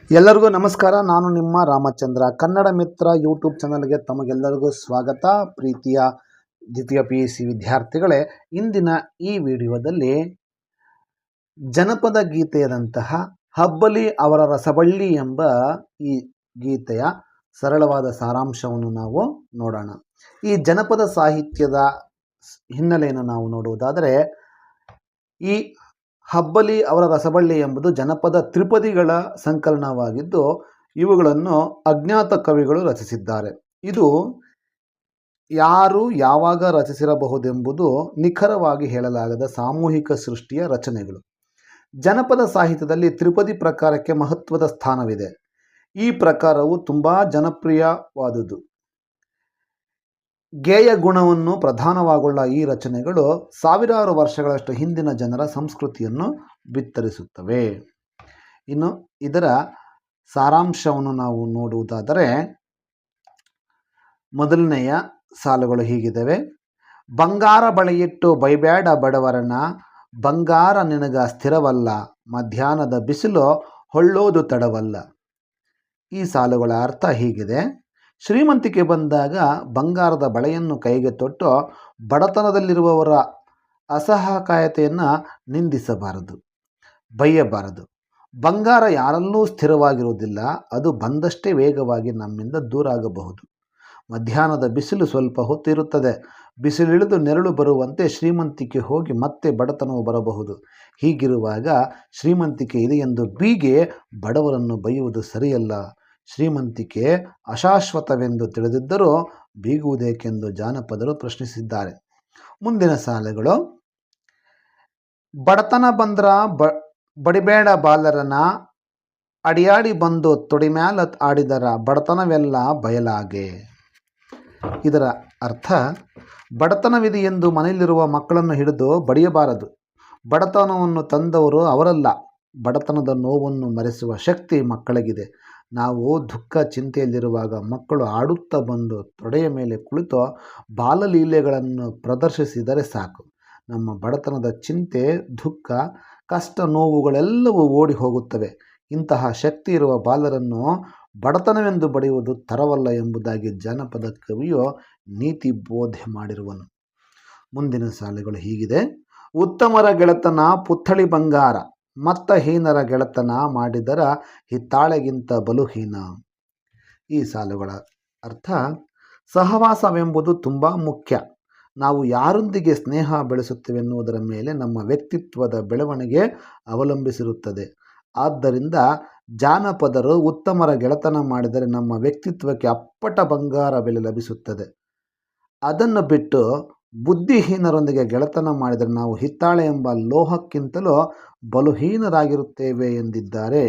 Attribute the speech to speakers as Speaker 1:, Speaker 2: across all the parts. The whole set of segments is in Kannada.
Speaker 1: ಎಲ್ಲರಿಗೂ ನಮಸ್ಕಾರ. ನಾನು ನಿಮ್ಮ ರಾಮಚಂದ್ರ. ಕನ್ನಡ ಮಿತ್ರ ಯೂಟ್ಯೂಬ್ ಚಾನಲ್ಗೆ ತಮಗೆಲ್ಲರಿಗೂ ಸ್ವಾಗತ. ಪ್ರೀತಿಯ ದ್ವಿತೀಯ PUC ವಿದ್ಯಾರ್ಥಿಗಳೇ, ಇಂದಿನ ಈ ವಿಡಿಯೋದಲ್ಲಿ ಜನಪದ ಗೀತೆಯಾದಂತಹ ಹಬ್ಬಲಿ ಅವರ ರಸಬಳ್ಳಿ ಎಂಬ ಈ ಗೀತೆಯ ಸರಳವಾದ ಸಾರಾಂಶವನ್ನು ನಾವು ನೋಡೋಣ. ಈ ಜನಪದ ಸಾಹಿತ್ಯದ ಹಿನ್ನೆಲೆಯನ್ನು ನಾವು ನೋಡುವುದಾದರೆ, ಈ ಹಬ್ಬಲಿ ಅವರ ರಸಬಳ್ಳಿ ಎಂಬುದು ಜನಪದ ತ್ರಿಪದಿಗಳ ಸಂಕಲನವಾಗಿದ್ದು, ಇವುಗಳನ್ನು ಅಜ್ಞಾತ ಕವಿಗಳು ರಚಿಸಿದ್ದಾರೆ. ಇದು ಯಾರು ಯಾವಾಗ ರಚಿಸಿರಬಹುದೆಂಬುದು ನಿಖರವಾಗಿ ಹೇಳಲಾಗದ ಸಾಮೂಹಿಕ ಸೃಷ್ಟಿಯ ರಚನೆಗಳು. ಜನಪದ ಸಾಹಿತ್ಯದಲ್ಲಿ ತ್ರಿಪದಿ ಪ್ರಕಾರಕ್ಕೆ ಮಹತ್ವದ ಸ್ಥಾನವಿದೆ. ಈ ಪ್ರಕಾರವು ತುಂಬ ಜನಪ್ರಿಯವಾದುದು. ಗೇಯ ಗುಣವನ್ನು ಪ್ರಧಾನವಾಗುಳ್ಳ ಈ ರಚನೆಗಳು ಸಾವಿರಾರು ವರ್ಷಗಳಷ್ಟು ಹಿಂದಿನ ಜನರ ಸಂಸ್ಕೃತಿಯನ್ನು ಬಿತ್ತರಿಸುತ್ತವೆ. ಇನ್ನು ಇದರ ಸಾರಾಂಶವನ್ನು ನಾವು ನೋಡುವುದಾದರೆ, ಮೊದಲನೆಯ ಸಾಲುಗಳು ಹೀಗಿದ್ದಾವೆ. ಬಂಗಾರ ಬಳೆಯಿಟ್ಟು ಬೈಬೇಡ ಬಡವರನ, ಬಂಗಾರ ನಿನಗ ಸ್ಥಿರವಲ್ಲ, ಮಧ್ಯಾಹ್ನದ ಬಿಸಿಲು ಹೊಳ್ಳೋದು ತಡವಲ್ಲ. ಈ ಸಾಲುಗಳ ಅರ್ಥ ಹೀಗಿದೆ. ಶ್ರೀಮಂತಿಕೆ ಬಂದಾಗ ಬಂಗಾರದ ಬಳೆಯನ್ನು ಕೈಗೆ ತೊಟ್ಟು ಬಡತನದಲ್ಲಿರುವವರ ಅಸಹಾಯಕತೆಯನ್ನು ನಿಂದಿಸಬಾರದು, ಬೈಯಬಾರದು. ಬಂಗಾರ ಯಾರಲ್ಲೂ ಸ್ಥಿರವಾಗಿರುವುದಿಲ್ಲ, ಅದು ಬಂದಷ್ಟೇ ವೇಗವಾಗಿ ನಮ್ಮಿಂದ ದೂರ ಆಗಬಹುದು. ಮಧ್ಯಾಹ್ನದ ಬಿಸಿಲು ಸ್ವಲ್ಪ ಹೊತ್ತಿರುತ್ತದೆ, ಬಿಸಿಲಿಳಿದು ನೆರಳು ಬರುವಂತೆ ಶ್ರೀಮಂತಿಕೆ ಹೋಗಿ ಮತ್ತೆ ಬಡತನವು ಬರಬಹುದು. ಹೀಗಿರುವಾಗ ಶ್ರೀಮಂತಿಕೆ ಇದೆ ಎಂದು ಬೀಗೆ ಬಡವರನ್ನು ಬೈಯುವುದು ಸರಿಯಲ್ಲ. ಶ್ರೀಮಂತಿಕೆ ಅಶಾಶ್ವತವೆಂದು ತಿಳಿದಿದ್ದರೂ ಬೀಗುವುದೇಕೆಂದು ಜಾನಪದರು ಪ್ರಶ್ನಿಸಿದ್ದಾರೆ. ಮುಂದಿನ ಸಾಲುಗಳು. ಬಡತನ ಬಂದ್ರ ಬಡಿಬೇಡ ಬಾಲರನ, ಅಡಿಯಾಡಿ ಬಂದು ತೊಡಿಮ್ಯಾಲ ಆಡಿದರ ಬಡತನವೆಲ್ಲ ಬಯಲಾಗೆ. ಇದರ ಅರ್ಥ, ಬಡತನವಿದೆ ಎಂದು ಮನೆಯಲ್ಲಿರುವ ಮಕ್ಕಳನ್ನು ಹಿಡಿದು ಬಡಿಯಬಾರದು. ಬಡತನವನ್ನು ತಂದವರು ಅವರಲ್ಲ. ಬಡತನದ ನೋವನ್ನು ಮರೆಸುವ ಶಕ್ತಿ ಮಕ್ಕಳಿಗಿದೆ. ನಾವು ದುಃಖ ಚಿಂತೆಯಲ್ಲಿರುವಾಗ ಮಕ್ಕಳು ಆಡುತ್ತಾ ಬಂದು ತೊಡೆಯ ಮೇಲೆ ಕುಳಿತು ಬಾಲಲೀಲೆಗಳನ್ನು ಪ್ರದರ್ಶಿಸಿದರೆ ಸಾಕು. ನಮ್ಮ ಬಡತನದ ಚಿಂತೆ, ದುಃಖ, ಕಷ್ಟ, ನೋವುಗಳೆಲ್ಲವೂ ಓಡಿ ಹೋಗುತ್ತವೆ. ಇಂತಹ ಶಕ್ತಿ ಇರುವ ಬಾಲರನ್ನು ಬಡತನವೆಂದು ಬಡಿಯುವುದು ತರವಲ್ಲ ಎಂಬುದಾಗಿ ಜಾನಪದ ಕವಿಯು ನೀತಿ ಬೋಧೆ ಮಾಡಿರುವನು. ಮುಂದಿನ ಸಾಲುಗಳು ಹೀಗಿದೆ. ಉತ್ತಮರ ಗೆಳೆತನ ಪುತ್ಥಳಿ ಬಂಗಾರ, ಮತ್ತ ಹೀನರ ಗೆಳೆತನ ಮಾಡಿದರ ಹಿತ್ತಾಳೆಗಿಂತ ಬಲುಹೀನ. ಈ ಸಾಲುಗಳ ಅರ್ಥ, ಸಹವಾಸವೆಂಬುದು ತುಂಬ ಮುಖ್ಯ. ನಾವು ಯಾರೊಂದಿಗೆ ಸ್ನೇಹ ಬೆಳೆಸುತ್ತೇವೆ ಎನ್ನುವುದರ ಮೇಲೆ ನಮ್ಮ ವ್ಯಕ್ತಿತ್ವದ ಬೆಳವಣಿಗೆ ಅವಲಂಬಿಸಿರುತ್ತದೆ. ಆದ್ದರಿಂದ ಜಾನಪದರು ಉತ್ತಮರ ಗೆಳೆತನ ಮಾಡಿದರೆ ನಮ್ಮ ವ್ಯಕ್ತಿತ್ವಕ್ಕೆ ಅಪ್ಪಟ ಬಂಗಾರ ಬೆಲೆ ಲಭಿಸುತ್ತದೆ. ಅದನ್ನು ಬಿಟ್ಟು ಬುದ್ಧಿಹೀನರೊಂದಿಗೆ ಗೆಳೆತನ ಮಾಡಿದರೆ ನಾವು ಹಿತ್ತಾಳೆ ಎಂಬ ಲೋಹಕ್ಕಿಂತಲೂ ಬಲುಹೀನರಾಗಿರುತ್ತೇವೆ ಎಂದಿದ್ದಾರೆ.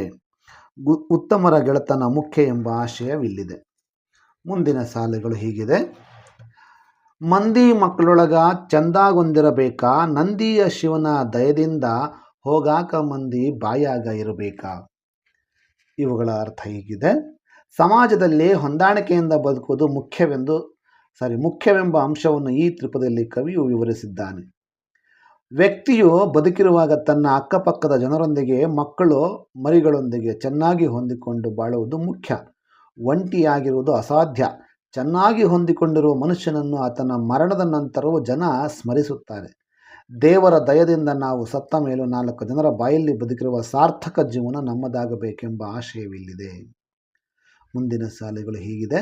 Speaker 1: ಉತ್ತಮರ ಗೆಳೆತನ ಮುಖ್ಯ ಎಂಬ ಆಶಯವಿಲ್ಲಿದೆ. ಮುಂದಿನ ಸಾಲುಗಳು ಹೀಗಿದೆ. ಮಂದಿ ಮಕ್ಕಳೊಳಗ ಚಂದಾಗೊಂದಿರಬೇಕಾ, ನಂದಿಯ ಶಿವನ ದಯದಿಂದ ಹೋಗಾಕ ಮಂದಿ ಬಾಯಾಗ ಇರಬೇಕಾ. ಇವುಗಳ ಅರ್ಥ ಹೀಗಿದೆ. ಸಮಾಜದಲ್ಲಿ ಹೊಂದಾಣಿಕೆಯಿಂದ ಬದುಕುವುದು ಮುಖ್ಯವೆಂಬ ಅಂಶವನ್ನು ಈ ತ್ರಿಪದಿಯಲ್ಲಿ ಕವಿಯು ವಿವರಿಸಿದ್ದಾನೆ. ವ್ಯಕ್ತಿಯು ಬದುಕಿರುವಾಗ ತನ್ನ ಅಕ್ಕಪಕ್ಕದ ಜನರೊಂದಿಗೆ, ಮಕ್ಕಳು ಮರಿಗಳೊಂದಿಗೆ ಚೆನ್ನಾಗಿ ಹೊಂದಿಕೊಂಡು ಬಾಳುವುದು ಮುಖ್ಯ. ಒಂಟಿಯಾಗಿರುವುದು ಅಸಾಧ್ಯ. ಚೆನ್ನಾಗಿ ಹೊಂದಿಕೊಂಡಿರುವ ಮನುಷ್ಯನನ್ನು ಆತನ ಮರಣದ ನಂತರವೂ ಜನ ಸ್ಮರಿಸುತ್ತಾರೆ. ದೇವರ ದಯದಿಂದ ನಾವು ಸತ್ತ ಮೇಲೂ 4 ಜನರ ಬಾಯಲ್ಲಿ ಬದುಕಿರುವ ಸಾರ್ಥಕ ಜೀವನ ನಮ್ಮದಾಗಬೇಕೆಂಬ ಆಶಯವಿಲ್ಲಿದೆ. ಮುಂದಿನ ಸಾಲುಗಳು ಹೀಗಿದೆ.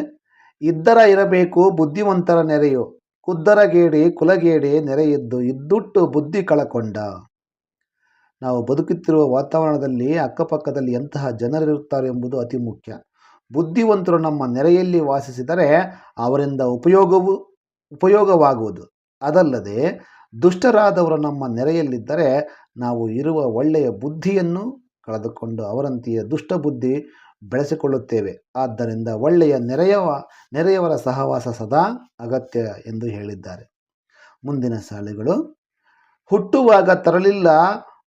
Speaker 1: ಇದ್ದರ ಇರಬೇಕು ಬುದ್ಧಿವಂತರ ನೆರೆಯು, ಕುದ್ದರಗೇಡಿ ಕುಲಗೇಡಿ ನೆರೆಯಿದ್ದು ಇದ್ದುಟ್ಟು ಬುದ್ಧಿ ಕಳಕೊಂಡ. ನಾವು ಬದುಕುತ್ತಿರುವ ವಾತಾವರಣದಲ್ಲಿ ಅಕ್ಕಪಕ್ಕದಲ್ಲಿ ಎಂತಹ ಜನರಿರುತ್ತಾರೆ ಎಂಬುದು ಅತಿ ಮುಖ್ಯ. ಬುದ್ಧಿವಂತರು ನಮ್ಮ ನೆರೆಯಲ್ಲಿ ವಾಸಿಸಿದರೆ ಅವರಿಂದ ಉಪಯೋಗವಾಗುವುದು. ಅದಲ್ಲದೆ ದುಷ್ಟರಾದವರು ನಮ್ಮ ನೆರೆಯಲ್ಲಿದ್ದರೆ ನಾವು ಇರುವ ಒಳ್ಳೆಯ ಬುದ್ಧಿಯನ್ನು ಕಳೆದುಕೊಂಡು ಅವರಂತೆಯೇ ದುಷ್ಟ ಬುದ್ಧಿ ಬೆಳೆಸಿಕೊಳ್ಳುತ್ತೇವೆ. ಆದ್ದರಿಂದ ಒಳ್ಳೆಯ ನೆರೆಯವರ ಸಹವಾಸ ಸದಾ ಅಗತ್ಯ ಎಂದು ಹೇಳಿದ್ದಾರೆ. ಮುಂದಿನ ಸಾಲುಗಳು. ಹುಟ್ಟುವಾಗ ತರಲಿಲ್ಲ,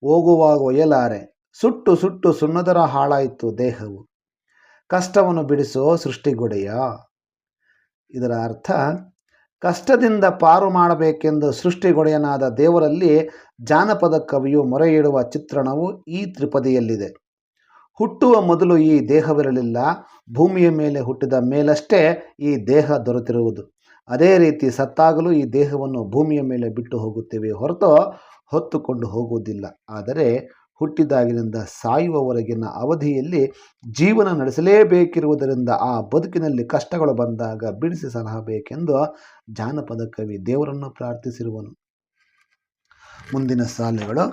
Speaker 1: ಹೋಗುವಾಗ ಒಯ್ಯಲಾರೆ, ಸುಟ್ಟು ಸುಟ್ಟು ಸುಣ್ಣದರ ಹಾಳಾಯಿತು ದೇಹವು, ಕಷ್ಟವನ್ನು ಬಿಡಿಸೋ ಸೃಷ್ಟಿಗೊಡೆಯ. ಇದರ ಅರ್ಥ, ಕಷ್ಟದಿಂದ ಪಾರು ಮಾಡಬೇಕೆಂದು ಸೃಷ್ಟಿಗೊಡೆಯನಾದ ದೇವರಲ್ಲಿ ಜಾನಪದ ಕವಿಯು ಮೊರೆಯಿಡುವ ಚಿತ್ರಣವು ಈ ತ್ರಿಪದಿಯಲ್ಲಿದೆ. ಹುಟ್ಟುವ ಮೊದಲು ಈ ದೇಹವಿರಲಿಲ್ಲ. ಭೂಮಿಯ ಮೇಲೆ ಹುಟ್ಟಿದ ಮೇಲಷ್ಟೇ ಈ ದೇಹ ದೊರೆತಿರುವುದು. ಅದೇ ರೀತಿ ಸತ್ತಾಗಲೂ ಈ ದೇಹವನ್ನು ಭೂಮಿಯ ಮೇಲೆ ಬಿಟ್ಟು ಹೋಗುತ್ತೇವೆ ಹೊರತು ಹೊತ್ತುಕೊಂಡು ಹೋಗುವುದಿಲ್ಲ. ಆದರೆ ಹುಟ್ಟಿದಾಗಿನಿಂದ ಸಾಯುವವರೆಗಿನ ಅವಧಿಯಲ್ಲಿ ಜೀವನ ನಡೆಸಲೇಬೇಕಿರುವುದರಿಂದ ಆ ಬದುಕಿನಲ್ಲಿ ಕಷ್ಟಗಳು ಬಂದಾಗ ಬಿಡಿಸಿ ಸಲಹಬೇಕೆಂದು ಜಾನಪದ ಕವಿ ದೇವರನ್ನು ಪ್ರಾರ್ಥಿಸಿರುವನು. ಮುಂದಿನ ಸಾಲುಗಳು.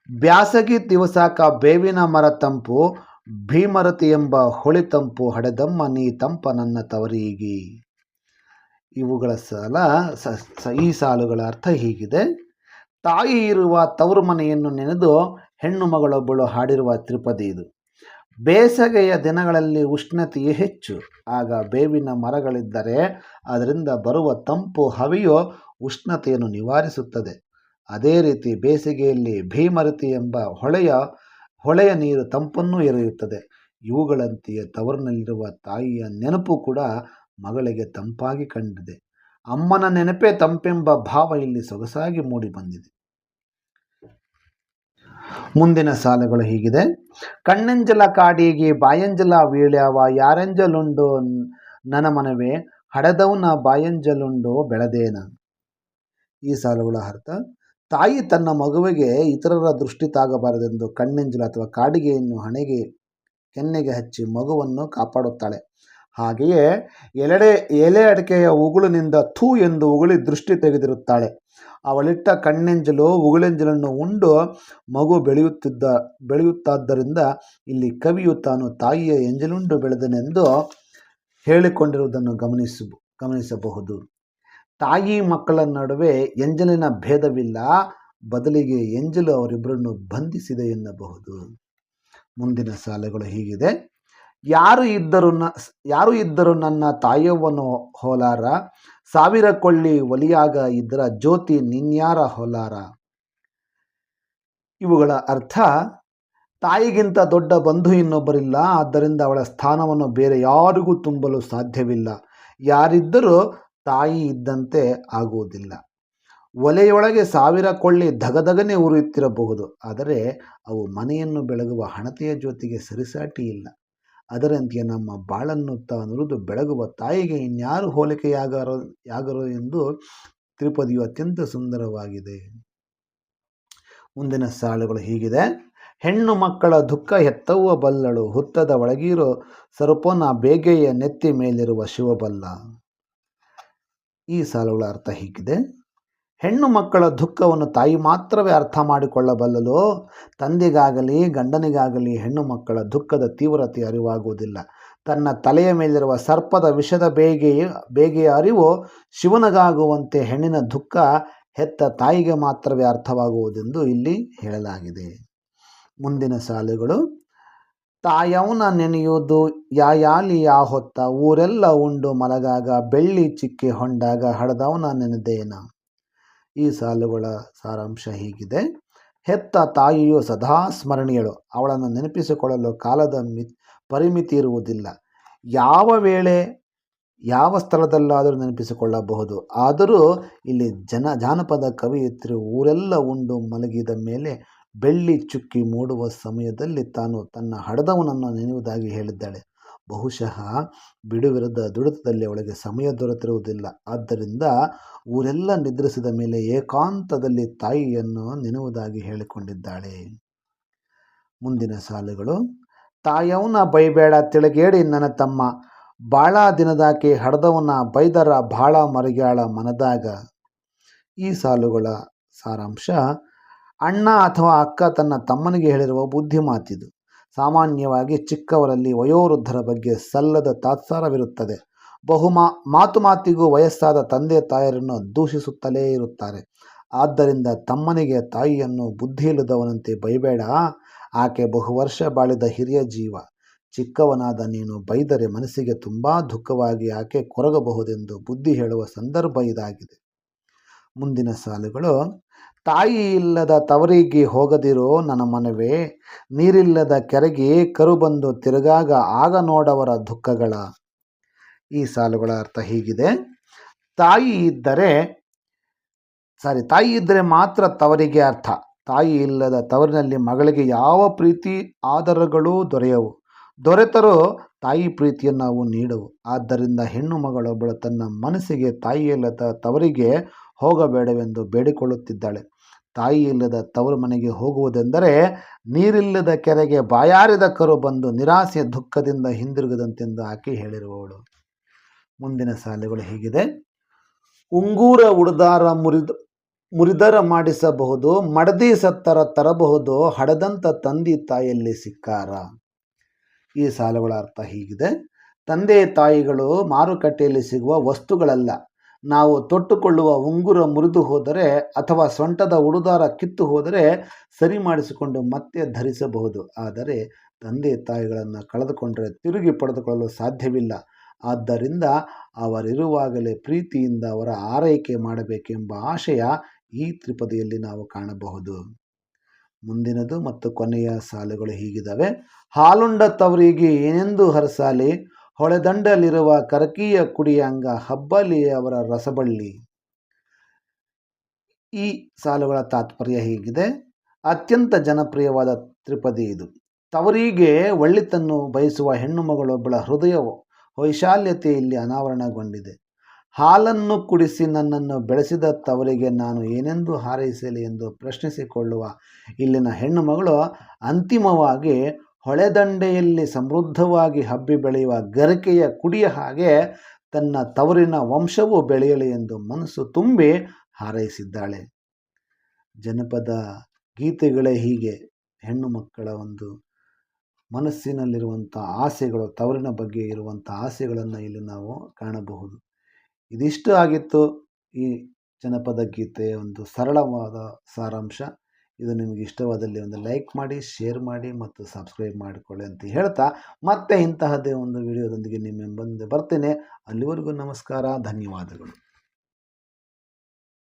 Speaker 1: ಬ್ಯಾಸಗಿ ದಿವಸಾಕ ಬೇವಿನ ಮರ ತಂಪು, ಭೀಮರತಿ ಎಂಬ ಹೊಳಿ ತಂಪು, ಹಡೆದಮ್ಮ ನೀ ತಂಪ ನನ್ನ ತವರಿಗೆ. ಇವುಗಳ ಈ ಸಾಲುಗಳ ಅರ್ಥ ಹೀಗಿದೆ. ತಾಯಿ ಇರುವ ತವರು ಮನೆಯನ್ನು ನೆನೆದು ಹೆಣ್ಣು ಮಗಳೊಬ್ಬಳು ಹಾಡಿರುವ ತ್ರಿಪದಿ ಇದು. ಬೇಸಗೆಯ ದಿನಗಳಲ್ಲಿ ಉಷ್ಣತೆಯೇ ಹೆಚ್ಚು. ಆಗ ಬೇವಿನ ಮರಗಳಿದ್ದರೆ ಅದರಿಂದ ಬರುವ ತಂಪು ಹವೆಯು ಉಷ್ಣತೆಯನ್ನು ನಿವಾರಿಸುತ್ತದೆ. ಅದೇ ರೀತಿ ಬೇಸಿಗೆಯಲ್ಲಿ ಭೀಮರತಿ ಎಂಬ ಹೊಳೆಯ ನೀರು ತಂಪನ್ನು ಎರೆಯುತ್ತದೆ. ಇವುಗಳಂತೆಯೇ ತವರಿನಲ್ಲಿರುವ ತಾಯಿಯ ನೆನಪು ಕೂಡ ಮಗಳಿಗೆ ತಂಪಾಗಿ ಕಂಡಿದೆ. ಅಮ್ಮನ ನೆನಪೇ ತಂಪೆಂಬ ಭಾವ ಇಲ್ಲಿ ಸೊಗಸಾಗಿ ಮೂಡಿ ಬಂದಿದೆ. ಮುಂದಿನ ಸಾಲುಗಳು ಹೀಗಿದೆ. ಕಣ್ಣೆಂಜಲ ಕಾಡಿಗೆ ಬಾಯಂಜಲ ವೀಳ್ಯಾವ, ಯಾರೆಂಜಲುಂಡು ನನ್ನ ಮನವೇ, ಹಡೆದವನ ಬಾಯಂಜಲುಂಡು ಬೆಳೆದೇನ. ಈ ಸಾಲುಗಳ ಅರ್ಥ. ತಾಯಿ ತನ್ನ ಮಗುವಿಗೆ ಇತರರ ದೃಷ್ಟಿ ತಾಗಬಾರದೆಂದು ಕಣ್ಣೆಂಜಲು ಅಥವಾ ಕಾಡಿಗೆಯನ್ನು ಕೆನ್ನೆಗೆ ಹಚ್ಚಿ ಮಗುವನ್ನು ಕಾಪಾಡುತ್ತಾಳೆ. ಹಾಗೆಯೇ ಎಲೆ ಅಡಿಕೆಯ ಉಗುಳಿನಿಂದ ಥೂ ಎಂದು ಉಗುಳಿ ದೃಷ್ಟಿ ತೆಗೆದಿರುತ್ತಾಳೆ. ಅವಳಿಟ್ಟ ಕಣ್ಣೆಂಜಲು ಉಗುಳೆಂಜಲನ್ನು ಉಂಡು ಮಗು ಬೆಳೆಯುತ್ತಾದ್ದರಿಂದ ಇಲ್ಲಿ ಕವಿಯು ತಾನು ತಾಯಿಯ ಎಂಜಲುಂಡು ಬೆಳೆದನೆಂದು ಹೇಳಿಕೊಂಡಿರುವುದನ್ನು ಗಮನಿಸಬಹುದು. ತಾಯಿ ಮಕ್ಕಳ ನಡುವೆ ಎಂಜಲಿನ ಭೇದವಿಲ್ಲ, ಬದಲಿಗೆ ಎಂಜಲು ಅವರಿಬ್ಬರನ್ನು ಬಂಧಿಸಿದೆ ಎನ್ನಬಹುದು. ಮುಂದಿನ ಸಾಲುಗಳು ಹೀಗಿದೆ. ಯಾರು ಇದ್ದರು ನನ್ನ ತಾಯವ್ವನು ಹೋಲಾರ, ಸಾವಿರ ಕೊಳ್ಳಿ ಒಲಿಯಾಗ ಇದ್ದರ ಜ್ಯೋತಿ ನಿನ್ಯಾರ ಹೋಲಾರ. ಇವುಗಳ ಅರ್ಥ. ತಾಯಿಗಿಂತ ದೊಡ್ಡ ಬಂಧು ಇನ್ನೊಬ್ಬರಿಲ್ಲ, ಆದ್ದರಿಂದ ಅವಳ ಸ್ಥಾನವನ್ನು ಬೇರೆ ಯಾರಿಗೂ ತುಂಬಲು ಸಾಧ್ಯವಿಲ್ಲ. ಯಾರಿದ್ದರೂ ತಾಯಿ ಇದ್ದಂತೆ ಆಗುವುದಿಲ್ಲ. ಒಲೆಯೊಳಗೆ ಸಾವಿರ ಕೊಳ್ಳಿ ಧಗಧಗನೆ ಉರಿಯುತ್ತಿರಬಹುದು, ಆದರೆ ಅವು ಮನೆಯನ್ನು ಬೆಳಗುವ ಹಣತೆಯ ಜ್ಯೋತಿಗೆ ಸರಿಸಾಟಿ ಇಲ್ಲ. ಅದರಂತೆಯೇ ನಮ್ಮ ಬಾಳನ್ನು ನುರಿದು ಬೆಳಗುವ ತಾಯಿಗೆ ಇನ್ಯಾರು ಹೋಲಿಕೆಯಾಗರು ಎಂದು ತ್ರಿಪದಿಯು ಅತ್ಯಂತ ಸುಂದರವಾಗಿದೆ. ಮುಂದಿನ ಸಾಲುಗಳು ಹೀಗಿದೆ. ಹೆಣ್ಣು ಮಕ್ಕಳ ದುಃಖ ಹೆತ್ತವ್ವ ಬಲ್ಲಳು, ಹುತ್ತದ ಒಳಗಿರೋ ಸರಪೋನ ಬೇಗೆಯ ನೆತ್ತಿ ಮೇಲಿರುವ ಶಿವಬಲ್ಲ. ಈ ಸಾಲುಗಳ ಅರ್ಥ ಹೀಗಿದೆ. ಹೆಣ್ಣು ಮಕ್ಕಳ ದುಃಖವನ್ನು ತಾಯಿ ಮಾತ್ರವೇ ಅರ್ಥ ಮಾಡಿಕೊಳ್ಳಬಲ್ಲಲು. ತಂದೆಗಾಗಲಿ ಗಂಡನಿಗಾಗಲಿ ಹೆಣ್ಣು ಮಕ್ಕಳ ದುಃಖದ ತೀವ್ರತೆ ಅರಿವಾಗುವುದಿಲ್ಲ. ತನ್ನ ತಲೆಯ ಮೇಲಿರುವ ಸರ್ಪದ ವಿಷದ ಬೇಗೆಯ ಅರಿವು ಶಿವನಿಗಾಗುವಂತೆ ಹೆಣ್ಣಿನ ದುಃಖ ಹೆತ್ತ ತಾಯಿಗೆ ಮಾತ್ರವೇ ಅರ್ಥವಾಗುವುದೆಂದು ಇಲ್ಲಿ ಹೇಳಲಾಗಿದೆ. ಮುಂದಿನ ಸಾಲುಗಳು. ತಾಯವ್ನ ನೆನೆಯುವುದು ಯಾಯಾಲಿ ಹೊತ್ತ, ಊರೆಲ್ಲ ಉಂಡು ಮಲಗಾಗ, ಬೆಳ್ಳಿ ಚಿಕ್ಕಿ ಹೊಂಡಾಗ, ಹಡದವನ ನೆನೆದೇನ. ಈ ಸಾಲುಗಳ ಸಾರಾಂಶ ಹೀಗಿದೆ. ಹೆತ್ತ ತಾಯಿಯು ಸದಾ ಸ್ಮರಣೀಯಳು. ಅವಳನ್ನು ನೆನಪಿಸಿಕೊಳ್ಳಲು ಕಾಲದ ಪರಿಮಿತಿ ಇರುವುದಿಲ್ಲ. ಯಾವ ವೇಳೆ ಯಾವ ಸ್ಥಳದಲ್ಲಾದರೂ ನೆನಪಿಸಿಕೊಳ್ಳಬಹುದು. ಆದರೂ ಇಲ್ಲಿ ಜಾನಪದ ಕವಿಯತ್ರಿ ಊರೆಲ್ಲ ಉಂಡು ಮಲಗಿದ ಮೇಲೆ ಬೆಳ್ಳಿ ಚುಕ್ಕಿ ಮೂಡುವ ಸಮಯದಲ್ಲಿ ತಾನು ತನ್ನ ಹಡದವನನ್ನು ನೆನೆಯುವುದಾಗಿ ಹೇಳಿದ್ದಾಳೆ. ಬಹುಶಃ ಬಿಡುವಿರದ ದುಡಿತದಲ್ಲಿ ಅವಳಿಗೆ ಸಮಯ ದೊರೆತಿರುವುದಿಲ್ಲ. ಆದ್ದರಿಂದ ಊರೆಲ್ಲ ನಿದ್ರಿಸಿದ ಮೇಲೆ ಏಕಾಂತದಲ್ಲಿ ತಾಯಿಯನ್ನು ನೆನೆಯುವುದಾಗಿ ಹೇಳಿಕೊಂಡಿದ್ದಾಳೆ. ಮುಂದಿನ ಸಾಲುಗಳು. ತಾಯವ್ನ ಬೈಬೇಡ ತಿಳಿಗೇಡಿ ನನ್ನ ತಮ್ಮ, ಬಾಳ ದಿನದಾಕಿ ಹಡದವನ ಬೈದರ ಬಾಳ ಮರಗ್ಯಾಳ ಮನದಾಗ. ಈ ಸಾಲುಗಳ ಸಾರಾಂಶ. ಅಣ್ಣ ಅಥವಾ ಅಕ್ಕ ತನ್ನ ತಮ್ಮನಿಗೆ ಹೇಳಿರುವ ಬುದ್ಧಿ ಮಾತಿದು. ಸಾಮಾನ್ಯವಾಗಿ ಚಿಕ್ಕವರಲ್ಲಿ ವಯೋವೃದ್ಧರ ಬಗ್ಗೆ ಸಲ್ಲದ ತಾತ್ಸಾರವಿರುತ್ತದೆ. ಮಾತಿಗೂ ವಯಸ್ಸಾದ ತಂದೆ ತಾಯರನ್ನು ದೂಷಿಸುತ್ತಲೇ ಇರುತ್ತಾರೆ. ಆದ್ದರಿಂದ ತಮ್ಮನಿಗೆ ತಾಯಿಯನ್ನು ಬುದ್ಧಿ ಇಲ್ಲದವನಂತೆ ಬೈಬೇಡ, ಆಕೆ ಬಹುವರ್ಷ ಬಾಳಿದ ಹಿರಿಯ ಜೀವ. ಚಿಕ್ಕವನಾದ ನೀನು ಬೈದರೆ ಮನಸ್ಸಿಗೆ ತುಂಬ ದುಃಖವಾಗಿ ಆಕೆ ಕೊರಗಬಹುದೆಂದು ಬುದ್ಧಿ ಹೇಳುವ ಸಂದರ್ಭ ಇದಾಗಿದೆ. ಮುಂದಿನ ಸಾಲುಗಳು. ತಾಯಿ ಇಲ್ಲದ ತವರಿಗೆ ಹೋಗದಿರೋ ನನ್ನ ಮನವೇ, ನೀರಿಲ್ಲದ ಕೆರೆಗೆ ಕರು ಬಂದು ತಿರುಗಾಗ ಆಗ ನೋಡವರ ದುಃಖಗಳ. ಈ ಸಾಲುಗಳ ಅರ್ಥ ಹೀಗಿದೆ. ತಾಯಿ ಇದ್ದರೆ ಮಾತ್ರ ತವರಿಗೆ ಅರ್ಥ. ತಾಯಿ ಇಲ್ಲದ ತವರಿನಲ್ಲಿ ಮಗಳಿಗೆ ಯಾವ ಪ್ರೀತಿ ಆದರಗಳೂ ದೊರೆಯವು. ದೊರೆತರೂ ತಾಯಿ ಪ್ರೀತಿಯನ್ನು ನಾವು ನೀಡವು. ಆದ್ದರಿಂದ ಹೆಣ್ಣು ಮಗಳೊಬ್ಬಳು ತನ್ನ ಮನಸ್ಸಿಗೆ ತಾಯಿ ಇಲ್ಲದ ತವರಿಗೆ ಹೋಗಬೇಡವೆಂದು ಬೇಡಿಕೊಳ್ಳುತ್ತಿದ್ದಾಳೆ. ತಾಯಿ ಇಲ್ಲದ ತವರು ಮನೆಗೆ ಹೋಗುವುದೆಂದರೆ ನೀರಿಲ್ಲದ ಕೆರೆಗೆ ಬಾಯಾರಿದ ಕರು ಬಂದು ನಿರಾಸೆಯ ದುಃಖದಿಂದ ಹಿಂದಿರುಗದಂತೆಂದು ಆಕೆ ಹೇಳಿರುವವಳು. ಮುಂದಿನ ಸಾಲುಗಳು ಹೀಗಿದೆ. ಉಂಗೂರ ಉಡುದಾರ ಮುರಿದರ ಮಾಡಿಸಬಹುದು, ಮಡದಿ ಸತ್ತರ ತರಬಹುದು, ಹಡದಂತ ತಂದೆ ತಾಯಿಯಲ್ಲಿ ಸಿಕ್ಕಾರ. ಈ ಸಾಲುಗಳ ಅರ್ಥ ಹೀಗಿದೆ. ತಂದೆ ತಾಯಿಗಳು ಮಾರುಕಟ್ಟೆಯಲ್ಲಿ ಸಿಗುವ ವಸ್ತುಗಳಲ್ಲ. ನಾವು ತೊಟ್ಟುಕೊಳ್ಳುವ ಉಂಗುರ ಮುರಿದು ಹೋದರೆ ಅಥವಾ ಸೊಂಟದ ಉಡುದಾರ ಕಿತ್ತು ಹೋದರೆ ಸರಿ ಮಾಡಿಸಿಕೊಂಡು ಮತ್ತೆ ಧರಿಸಬಹುದು. ಆದರೆ ತಂದೆ ತಾಯಿಗಳನ್ನು ಕಳೆದುಕೊಂಡರೆ ತಿರುಗಿ ಪಡೆದುಕೊಳ್ಳಲು ಸಾಧ್ಯವಿಲ್ಲ. ಆದ್ದರಿಂದ ಅವರಿರುವಾಗಲೇ ಪ್ರೀತಿಯಿಂದ ಅವರ ಆರೈಕೆ ಮಾಡಬೇಕೆಂಬ ಆಶಯ ಈ ತ್ರಿಪದಿಯಲ್ಲಿ ನಾವು ಕಾಣಬಹುದು. ಮುಂದಿನದು ಮತ್ತು ಕೊನೆಯ ಸಾಲುಗಳು ಹೀಗಿದ್ದಾವೆ. ಹಾಲುಂಡ ತವರಿಗೆ ಏನೆಂದು ಹರಸಾಲಿ, ಹೊಳೆದಂಡಲಿರುವ ಕರಕೀಯ ಕುಡಿಯಂಗ ಹಬ್ಬಲಿ ಅವರ ರಸಬಳ್ಳಿ. ಈ ಸಾಲುಗಳ ತಾತ್ಪರ್ಯ ಹೀಗಿದೆ. ಅತ್ಯಂತ ಜನಪ್ರಿಯವಾದ ತ್ರಿಪದಿ ಇದು. ತವರಿಗೆ ಒಳ್ಳಿತನ್ನು ಬಯಸುವ ಹೆಣ್ಣು ಮಗಳೊಬ್ಬಳ ಹೃದಯ ವೈಶಾಲ್ಯತೆ ಇಲ್ಲಿ ಅನಾವರಣಗೊಂಡಿದೆ. ಹಾಲನ್ನು ಕುಡಿಸಿ ನನ್ನನ್ನು ಬೆಳೆಸಿದ ತವರಿಗೆ ನಾನು ಏನೆಂದು ಹಾರೈಸಲಿ ಎಂದು ಪ್ರಶ್ನಿಸಿಕೊಳ್ಳುವ ಇಲ್ಲಿನ ಹೆಣ್ಣು ಮಗಳು ಅಂತಿಮವಾಗಿ ಹೊಳೆದಂಡೆಯಲ್ಲಿ ಸಮೃದ್ಧವಾಗಿ ಹಬ್ಬಿ ಬೆಳೆಯುವ ಗರಿಕೆಯ ಕುಡಿಯ ಹಾಗೆ ತನ್ನ ತವರಿನ ವಂಶವೂ ಬೆಳೆಯಲಿ ಎಂದು ಮನಸ್ಸು ತುಂಬಿ ಹಾರೈಸಿದ್ದಾಳೆ. ಜನಪದ ಗೀತೆಗಳೇ ಹೀಗೆ ಹೆಣ್ಣು ಮಕ್ಕಳ ಒಂದು ಮನಸ್ಸಿನಲ್ಲಿರುವಂಥ ಆಸೆಗಳು, ತವರಿನ ಬಗ್ಗೆ ಇರುವಂಥ ಆಸೆಗಳನ್ನು ಇಲ್ಲಿ ನಾವು ಕಾಣಬಹುದು. ಇದಿಷ್ಟು ಆಗಿತ್ತು ಈ ಜನಪದ ಗೀತೆಯ ಒಂದು ಸರಳವಾದ ಸಾರಾಂಶ. ಇದು ನಿಮಗೆ ಇಷ್ಟವಾದಲ್ಲಿ ಒಂದು ಲೈಕ್ ಮಾಡಿ, ಶೇರ್ ಮಾಡಿ ಮತ್ತು ಸಬ್ಸ್ಕ್ರೈಬ್ ಮಾಡಿಕೊಳ್ಳಿ ಅಂತ ಹೇಳ್ತಾ ಮತ್ತೆ ಇಂತಹದ್ದೇ ಒಂದು ವಿಡಿಯೋದೊಂದಿಗೆ ನಿಮ್ಮ ಮುಂದೆ ಬರ್ತೇನೆ. ಅಲ್ಲಿವರೆಗೂ ನಮಸ್ಕಾರ, ಧನ್ಯವಾದಗಳು.